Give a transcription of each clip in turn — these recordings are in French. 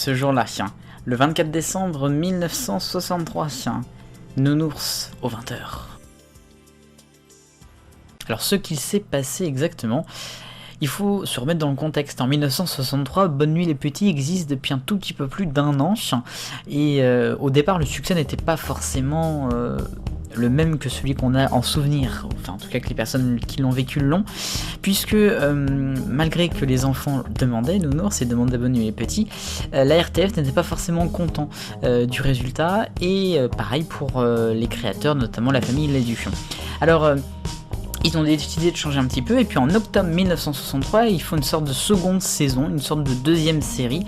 ce jour-là, le 24 décembre 1963, Nounours aux 20 h. Alors ce qu'il s'est passé exactement, il faut se remettre dans le contexte. En 1963, Bonne Nuit les Petits existe depuis un tout petit peu plus d'1 an, et au départ le succès n'était pas forcément le même que celui qu'on a en souvenir, enfin en tout cas que les personnes qui l'ont vécu l'ont, puisque malgré que les enfants demandaient Nounours et demandaient Bonne Nuit les Petits, la RTF n'était pas forcément content du résultat, et pareil pour les créateurs, notamment la famille Lédu. Alors ils ont décidé de changer un petit peu, et puis en octobre 1963, ils font une sorte de seconde saison, une sorte de deuxième série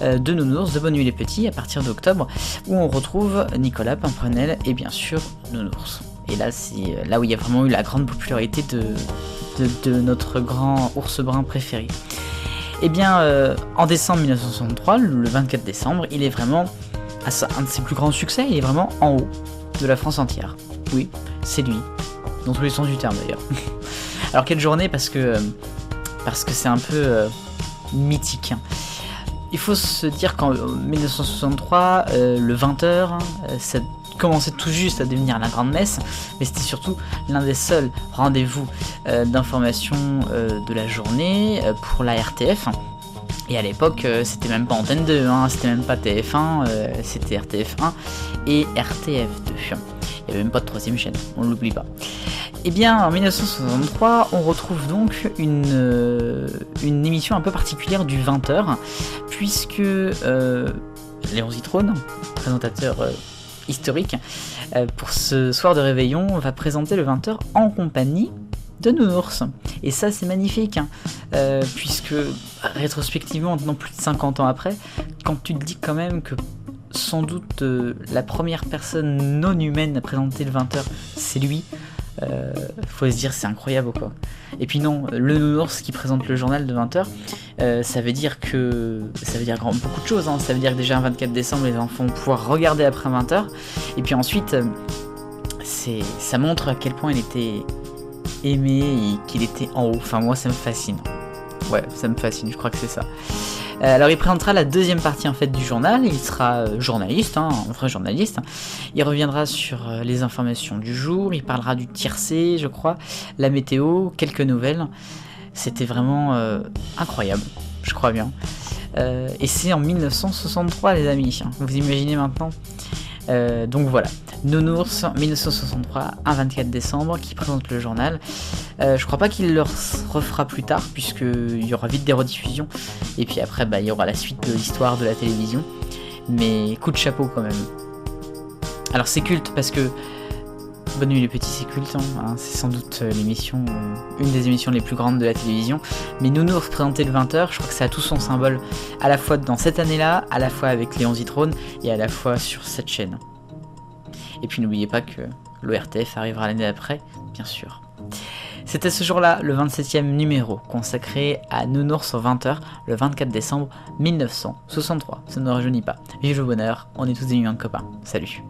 de Nounours, de Bonne Nuit les Petits, à partir d'octobre, où on retrouve Nicolas Pimprenel et bien sûr Nounours. Et là, c'est là où il y a vraiment eu la grande popularité de notre grand ours brun préféré. Et bien, en décembre 1963, le 24 décembre, il est vraiment un de ses plus grands succès, il est vraiment en haut de la France entière. Oui, c'est lui. Dans tous les sens du terme d'ailleurs. Alors quelle journée, parce que c'est un peu mythique. Il faut se dire qu'en 1963, le 20 h, ça commençait tout juste à devenir la grande messe, mais c'était surtout l'un des seuls rendez-vous d'information de la journée pour la RTF. Et à l'époque, c'était même pas Antenne 2, c'était même pas TF1, c'était RTF1 et RTF2. Il n'y avait même pas de troisième chaîne, on ne l'oublie pas. Et bien en 1963, on retrouve donc une émission un peu particulière du 20 h, puisque Léon Zitrone, présentateur historique, pour ce soir de réveillon, va présenter le 20 h en compagnie de Nounours. Et ça c'est magnifique, puisque rétrospectivement, maintenant plus de 50 ans après, quand tu te dis quand même que sans doute la première personne non humaine à présenter le 20 h, c'est lui, faut se dire c'est incroyable quoi. Et puis non, le Nounours qui présente le journal de 20 h, ça veut dire beaucoup de choses, ça veut dire que déjà un 24 décembre les enfants vont pouvoir regarder après 20 h, et puis ensuite ça montre à quel point il était aimé et qu'il était en haut. Enfin moi ça me fascine. Ouais, ça me fascine, je crois que c'est ça. Alors il présentera la deuxième partie en fait du journal, il sera journaliste, un vrai journaliste. Il reviendra sur les informations du jour, il parlera du tiercé, je crois, la météo, quelques nouvelles. C'était vraiment incroyable, je crois bien. Et c'est en 1963 les amis, vous imaginez maintenant. Donc voilà, Nounours 1963, un 24 décembre, qui présente le journal. Je crois pas qu'il le refera plus tard, puisqu'il y aura vite des rediffusions, et puis après il y aura la suite de l'histoire de la télévision, mais coup de chapeau quand même. Alors c'est culte parce que Bonne Nuit les Petits c'est culte, c'est sans doute une des émissions les plus grandes de la télévision, mais Nounours présenté le 20 h, je crois que ça a tout son symbole, à la fois dans cette année-là, à la fois avec Léon Zitrone, et à la fois sur cette chaîne. Et puis n'oubliez pas que l'ORTF arrivera l'année d'après, bien sûr. C'était ce jour-là le 27e numéro consacré à Nounours aux 20 h, le 24 décembre 1963. Ça ne rajeunit pas. Vive le bonheur, on est tous des millions de copains. Salut.